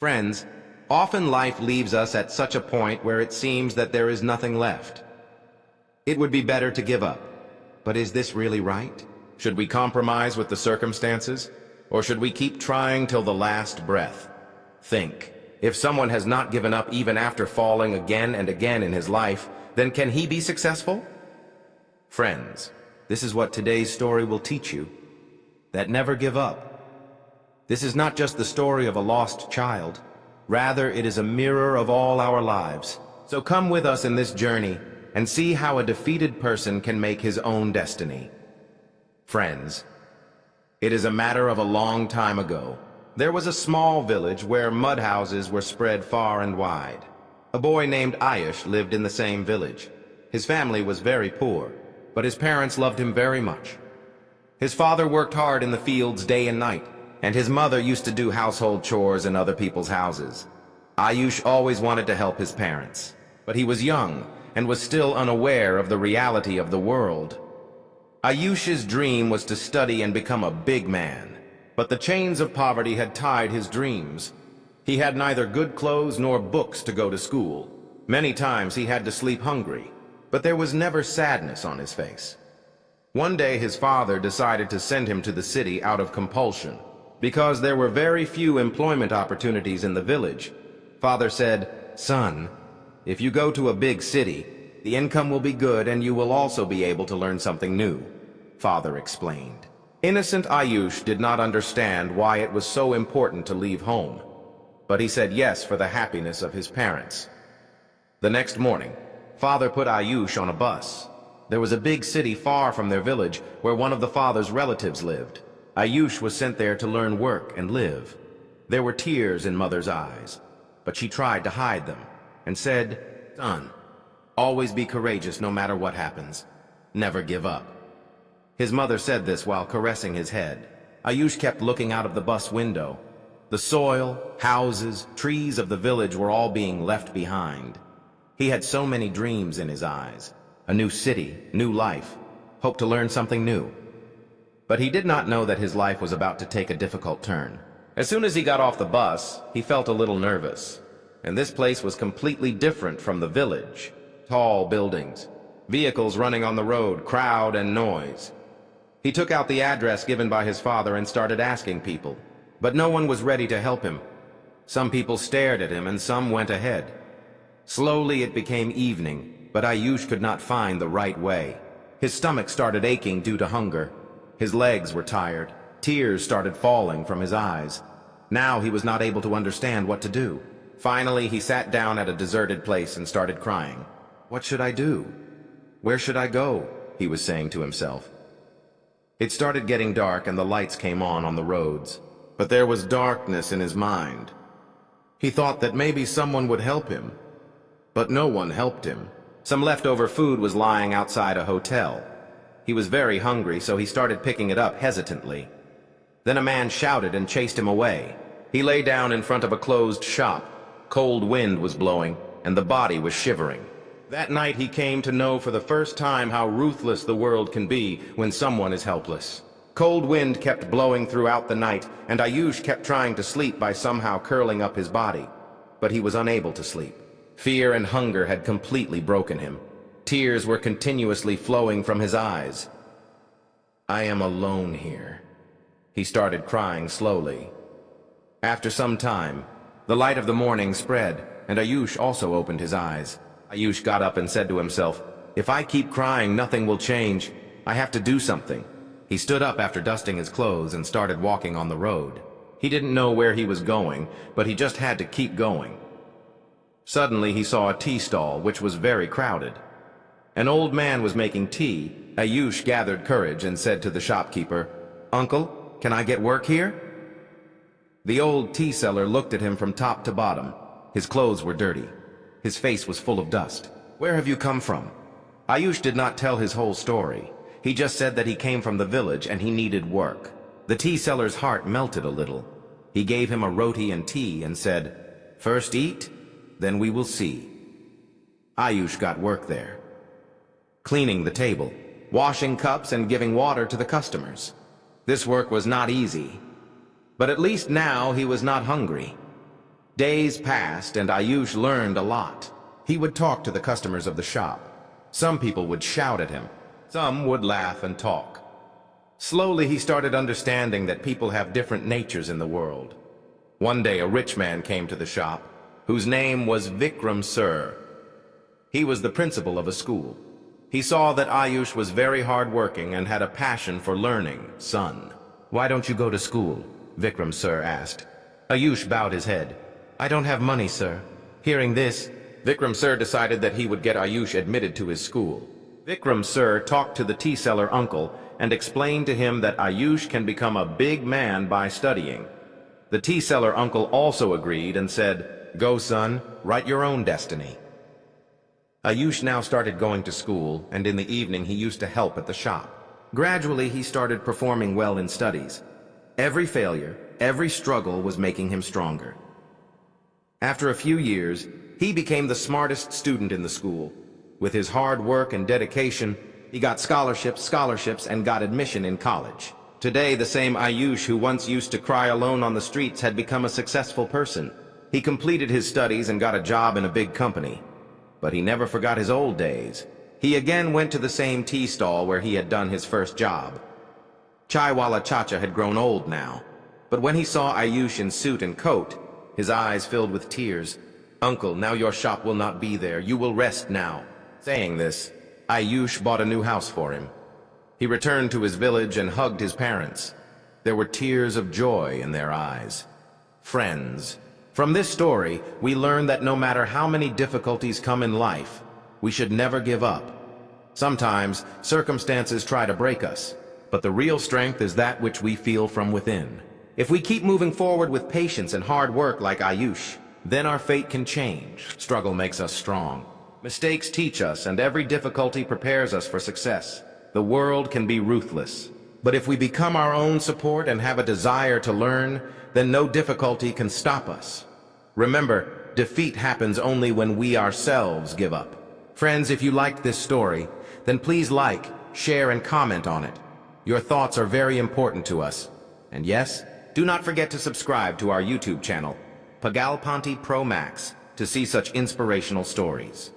Friends, often life leaves us at such a point where it seems that there is nothing left. It would be better to give up. But is this really right? Should we compromise with the circumstances? Or should we keep trying till the last breath? Think. If someone has not given up even after falling again and again in his life, then can he be successful? Friends, this is what today's story will teach you. That never give up. This is not just the story of a lost child. Rather, it is a mirror of all our lives. So come with us in this journey and see how a defeated person can make his own destiny. Friends, it is a matter of a long time ago. There was a small village where mud houses were spread far and wide. A boy named Ayush lived in the same village. His family was very poor, but his parents loved him very much. His father worked hard in the fields day and night, and his mother used to do household chores in other people's houses. Ayush always wanted to help his parents, but he was young and was still unaware of the reality of the world. Ayush's dream was to study and become a big man, but the chains of poverty had tied his dreams. He had neither good clothes nor books to go to school. Many times he had to sleep hungry, but there was never sadness on his face. One day his father decided to send him to the city out of compulsion, because there were very few employment opportunities in the village. Father said, "Son, if you go to a big city, the income will be good and you will also be able to learn something new," Father explained. Innocent Ayush did not understand why it was so important to leave home, but he said yes for the happiness of his parents. The next morning, Father put Ayush on a bus. There was a big city far from their village where one of the father's relatives lived. Ayush was sent there to learn work and live. There were tears in Mother's eyes, but she tried to hide them and said, "Son, always be courageous no matter what happens. Never give up." His mother said this while caressing his head. Ayush kept looking out of the bus window. The soil, houses, trees of the village were all being left behind. He had so many dreams in his eyes. A new city, new life, hope to learn something new. But he did not know that his life was about to take a difficult turn. As soon as he got off the bus, he felt a little nervous. And this place was completely different from the village. Tall buildings, vehicles running on the road, crowd and noise. He took out the address given by his father and started asking people, but no one was ready to help him. Some people stared at him and some went ahead. Slowly it became evening, but Ayush could not find the right way. His stomach started aching due to hunger. His legs were tired. Tears started falling from his eyes. Now he was not able to understand what to do. Finally, he sat down at a deserted place and started crying. "What should I do? Where should I go?" he was saying to himself. It started getting dark and the lights came on the roads. But there was darkness in his mind. He thought that maybe someone would help him. But no one helped him. Some leftover food was lying outside a hotel. He was very hungry, so he started picking it up hesitantly. Then a man shouted and chased him away. He lay down in front of a closed shop. Cold wind was blowing, and the body was shivering. That night he came to know for the first time how ruthless the world can be when someone is helpless. Cold wind kept blowing throughout the night, and Ayush kept trying to sleep by somehow curling up his body. But he was unable to sleep. Fear and hunger had completely broken him. Tears were continuously flowing from his eyes. "I am alone here." He started crying slowly. After some time, the light of the morning spread, and Ayush also opened his eyes. Ayush got up and said to himself, "If I keep crying, nothing will change. I have to do something." He stood up after dusting his clothes and started walking on the road. He didn't know where he was going, but he just had to keep going. Suddenly he saw a tea stall, which was very crowded. An old man was making tea. Ayush gathered courage and said to the shopkeeper, "Uncle, can I get work here?" The old tea seller looked at him from top to bottom. His clothes were dirty. His face was full of dust. "Where have you come from?" Ayush did not tell his whole story. He just said that he came from the village and he needed work. The tea seller's heart melted a little. He gave him a roti and tea and said, "First eat, then we will see." Ayush got work there, cleaning the table, washing cups and giving water to the customers. This work was not easy, but at least now he was not hungry. Days passed and Ayush learned a lot. He would talk to the customers of the shop. Some people would shout at him. Some would laugh and talk. Slowly he started understanding that people have different natures in the world. One day a rich man came to the shop, whose name was Vikram Sir. He was the principal of a school. He saw that Ayush was very hard-working and had a passion for learning. "Son, why don't you go to school?" Vikram Sir asked. Ayush bowed his head. "I don't have money, sir." Hearing this, Vikram Sir decided that he would get Ayush admitted to his school. Vikram Sir talked to the tea seller uncle and explained to him that Ayush can become a big man by studying. The tea seller uncle also agreed and said, "Go, son, write your own destiny." Ayush now started going to school, and in the evening he used to help at the shop. Gradually he started performing well in studies. Every failure, every struggle was making him stronger. After a few years, he became the smartest student in the school. With his hard work and dedication, he got scholarships, and got admission in college. Today, the same Ayush who once used to cry alone on the streets had become a successful person. He completed his studies and got a job in a big company. But he never forgot his old days. He again went to the same tea stall where he had done his first job. Chaiwala Chacha had grown old now, but when he saw Ayush in suit and coat, his eyes filled with tears. "Uncle, now your shop will not be there. You will rest now." Saying this, Ayush bought a new house for him. He returned to his village and hugged his parents. There were tears of joy in their eyes. Friends, from this story, we learn that no matter how many difficulties come in life, we should never give up. Sometimes, circumstances try to break us, but the real strength is that which we feel from within. If we keep moving forward with patience and hard work like Ayush, then our fate can change. Struggle makes us strong. Mistakes teach us, and every difficulty prepares us for success. The world can be ruthless, but if we become our own support and have a desire to learn, then no difficulty can stop us. Remember, defeat happens only when we ourselves give up. Friends, if you liked this story, then please like, share, and comment on it. Your thoughts are very important to us. And yes, do not forget to subscribe to our YouTube channel, Pagalpanti Pro Max, to see such inspirational stories.